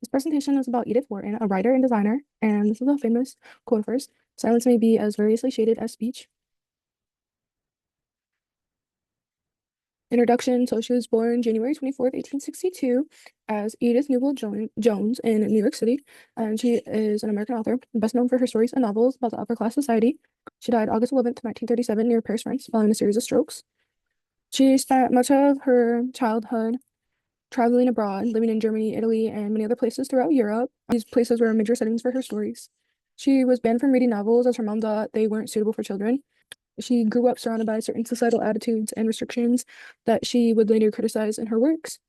This presentation is about Edith Wharton, a writer and designer, and this is a famous quote of hers: "Silence may be as variously shaded as speech." Introduction. So she was born January 24th, 1862, as Edith Jones in New York City, and she is an American author, best known for her stories and novels about the upper class society. She died August 11th, 1937, near Paris, France, following a series of strokes. She spent much of her childhood traveling abroad, living in Germany, Italy, and many other places throughout Europe. These places were major settings for her stories. She was banned from reading novels as her mom thought they weren't suitable for children. She grew up surrounded by certain societal attitudes and restrictions that she would later criticize in her works.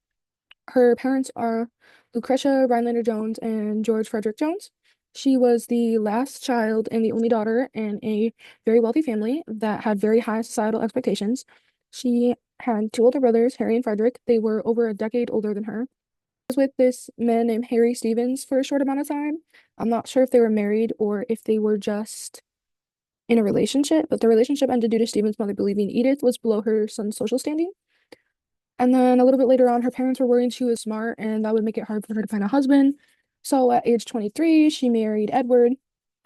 Her parents are Lucretia Rhinelander Jones and George Frederick Jones. She was the last child and the only daughter in a very wealthy family that had very high societal expectations. She had two older brothers, Harry and Frederick. They were over a decade older than her. I was with this man named Harry Stevens for a short amount of time. I'm not sure if they were married or if they were just in a relationship, but the relationship ended due to Stevens' mother believing Edith was below her son's social standing. And then a little bit later on, her parents were worried she was smart and that would make it hard for her to find a husband. So at age 23, she married Edward,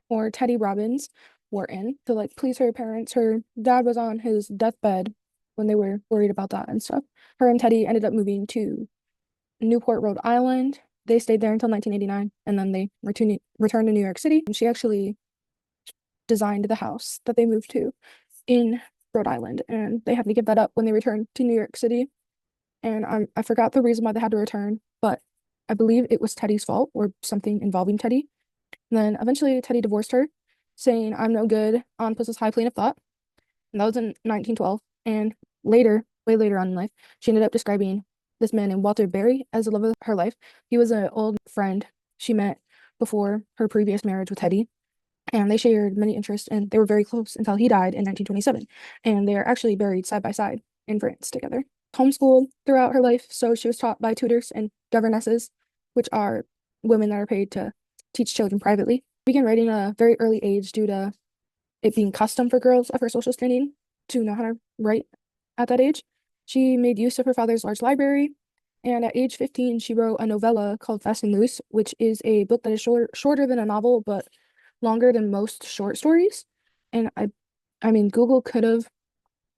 or Teddy Robbins Wharton, to like please her parents. Her dad was on his deathbed when they were worried about that and stuff. Her and Teddy ended up moving to Newport, Rhode Island. They stayed there until 1989, and then they returned to New York City. And she actually designed the house that they moved to in Rhode Island, and they had to give that up when they returned to New York City. And I forgot the reason why they had to return, but I believe it was Teddy's fault or something involving Teddy. And then eventually Teddy divorced her, saying, "I'm no good," on Puss's high plane of thought. And that was in 1912. And later, way later on in life, she ended up describing this man named Walter Berry as the love of her life. He was an old friend she met before her previous marriage with Teddy, and they shared many interests, and they were very close until he died in 1927. And they are actually buried side by side in France together. Homeschooled throughout her life, so she was taught by tutors and governesses, which are women that are paid to teach children privately. She began writing at a very early age due to it being custom for girls of her social standing to know how to write at that age. She made use of her father's large library, and at age 15, she wrote a novella called Fast and Loose, which is a book that is shorter than a novel, but longer than most short stories. And I mean, Google could have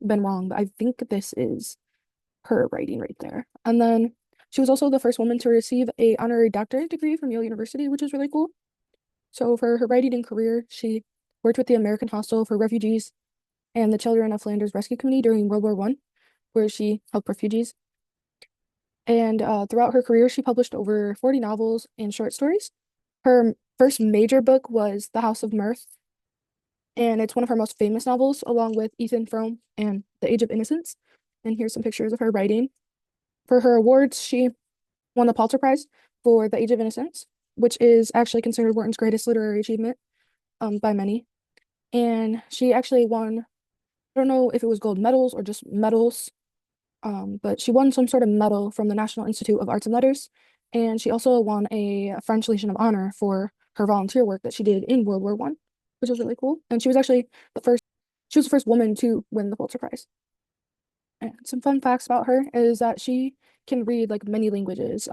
been wrong, but I think this is her writing right there. And then she was also the first woman to receive a honorary doctorate degree from Yale University, which is really cool. So for her writing and career, she worked with the American Hostel for Refugees and the Children of Flanders Rescue Committee during World War I, where she helped refugees. And throughout her career, she published over 40 novels and short stories. Her first major book was The House of Mirth, and it's one of her most famous novels, along with Ethan Frome and The Age of Innocence. And here's some pictures of her writing. For her awards, she won the Pulitzer Prize for The Age of Innocence, which is actually considered Wharton's greatest literary achievement by many. And she actually won, I don't know if it was gold medals or just medals, but she won some sort of medal from the National Institute of Arts and Letters. And she also won a French Legion of Honor for her volunteer work that she did in World War I, which was really cool. And she was actually she was the first woman to win the Pulitzer Prize. And some fun facts about her is that she can read like many languages,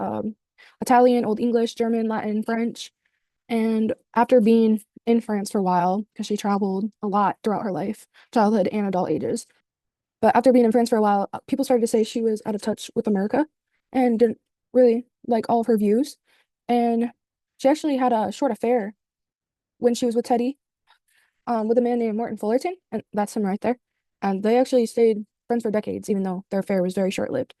Italian, Old English, German, Latin, French. And after being in France for a while, because she traveled a lot throughout her life, childhood and adult ages, but after being in France for a while, people started to say she was out of touch with America and didn't really like all of her views. And she actually had a short affair when she was with Teddy, with a man named Morton Fullerton, and that's him right there. And they actually stayed friends for decades, even though their affair was very short-lived.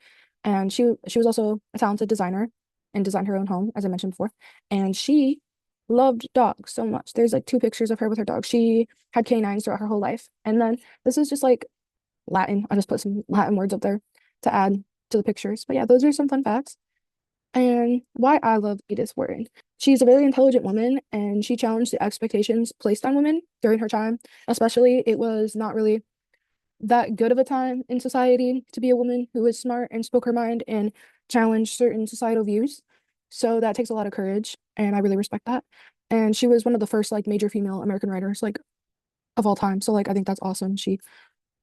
And she was also a talented designer and designed her own home, as I mentioned before. And she loved dogs so much. There's like two pictures of her with her dog. She had canines throughout her whole life. And then this is just like Latin. I just put some Latin words up there to add to the pictures. But yeah, those are some fun facts. And why I love Edith Wharton. She's a very intelligent woman, and she challenged the expectations placed on women during her time. Especially, it was not really that good of a time in society to be a woman who was smart and spoke her mind and challenged certain societal views. So that takes a lot of courage, and I really respect that. And she was one of the first like major female American writers like of all time. So like I think that's awesome. She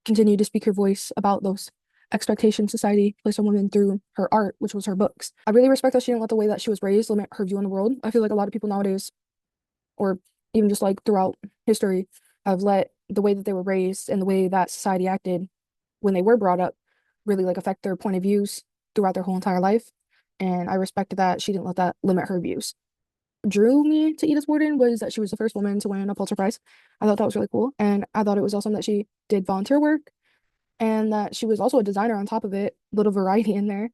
continued to speak her voice about those expectation society placed on women through her art, which was her books. I really respect that she didn't let the way that she was raised limit her view on the world. I feel like a lot of people nowadays, or even just like throughout history, have let the way that they were raised and the way that society acted when they were brought up really like affect their point of views throughout their whole entire life. And I respected that she didn't let that limit her views. Drew me to Edith Wharton was that she was the first woman to win a Pulitzer Prize. I thought that was really cool. And I thought it was awesome that she did volunteer work and that she was also a designer on top of it. Little variety in there.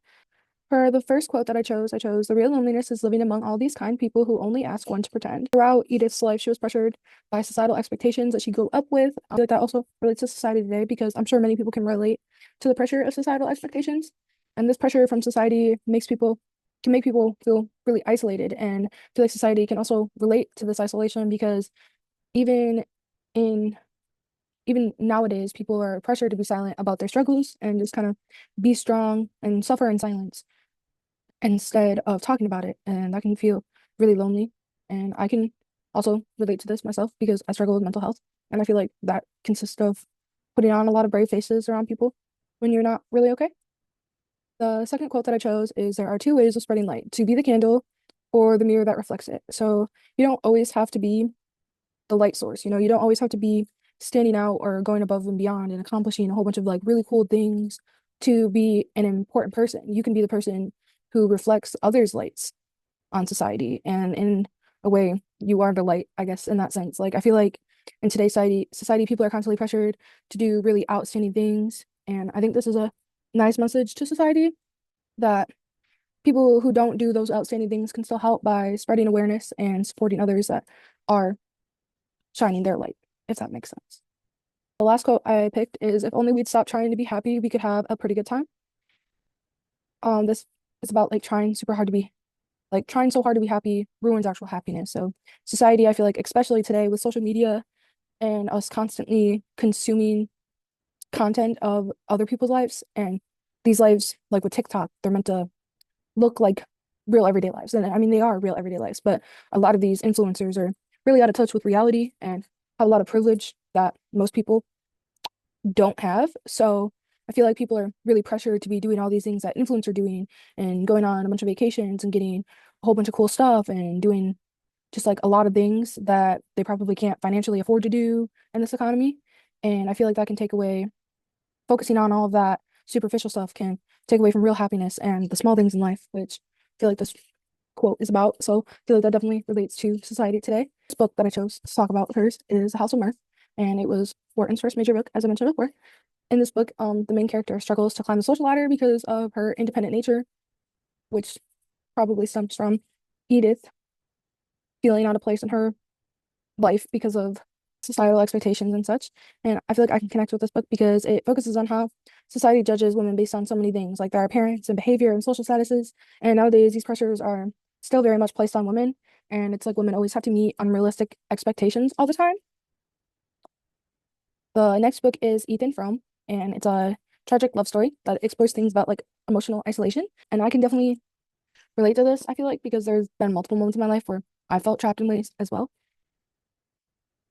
For the first quote that I chose, "The real loneliness is living among all these kind people who only ask one to pretend." Throughout Edith's life, she was pressured by societal expectations that she grew up with. I feel like that also relates to society today because I'm sure many people can relate to the pressure of societal expectations. And this pressure from society can make people feel really isolated. And I feel like society can also relate to this isolation because even in even nowadays, people are pressured to be silent about their struggles and just kind of be strong and suffer in silence instead of talking about it. And that can feel really lonely. And I can also relate to this myself because I struggle with mental health. And I feel like that consists of putting on a lot of brave faces around people when you're not really okay. The second quote that I chose is, "There are two ways of spreading light, to be the candle or the mirror that reflects it." So you don't always have to be the light source, you don't always have to be standing out or going above and beyond and accomplishing a whole bunch of like really cool things to be an important person. You can be the person who reflects others' lights on society. And in a way, you are the light, I guess, in that sense. Like I feel like in today's society, people are constantly pressured to do really outstanding things. And I think this is a nice message to society that people who don't do those outstanding things can still help by spreading awareness and supporting others that are shining their light, if that makes sense. The last quote I picked is, "If only we'd stop trying to be happy, we could have a pretty good time." This is about like trying so hard to be happy ruins actual happiness. So society, I feel like, especially today with social media and us constantly consuming content of other people's lives, and these lives, like with TikTok, they're meant to look like real everyday lives. And I mean, they are real everyday lives, but a lot of these influencers are really out of touch with reality and have a lot of privilege that most people don't have. So I feel like people are really pressured to be doing all these things that influencers are doing and going on a bunch of vacations and getting a whole bunch of cool stuff and doing just like a lot of things that they probably can't financially afford to do in this economy. And I feel like that can take away, focusing on all of that superficial stuff can take away from real happiness and the small things in life, which I feel like this quote is about. So I feel like that definitely relates to society today. This book that I chose to talk about hers is House of Mirth, and it was Wharton's first major book, as I mentioned before. In this book, the main character struggles to climb the social ladder because of her independent nature, which probably stems from Edith feeling out of place in her life because of societal expectations and such. And I feel like I can connect with this book because it focuses on how society judges women based on so many things, like their appearance and behavior and social statuses. And nowadays, these pressures are still very much placed on women. And it's like women always have to meet unrealistic expectations all the time. The next book is Ethan Frome, and it's a tragic love story that explores things about like emotional isolation. And I can definitely relate to this, I feel like, because there's been multiple moments in my life where I felt trapped in ways as well.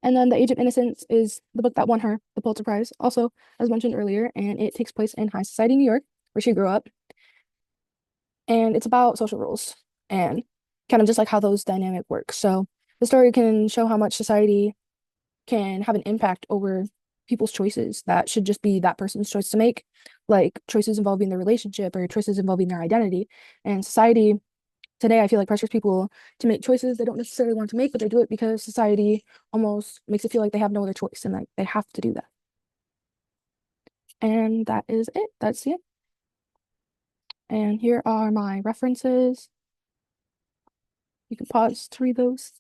And then The Age of Innocence is the book that won her the Pulitzer Prize, also, as mentioned earlier, and it takes place in high society New York, where she grew up. And it's about social rules and kind of just like how those dynamic work. So the story can show how much society can have an impact over people's choices that should just be that person's choice to make, like choices involving their relationship or choices involving their identity. And society today, I feel like pressures people to make choices they don't necessarily want to make, but they do it because society almost makes it feel like they have no other choice and like they have to do that. And that is it. That's it. And here are my references. You can pause to read those.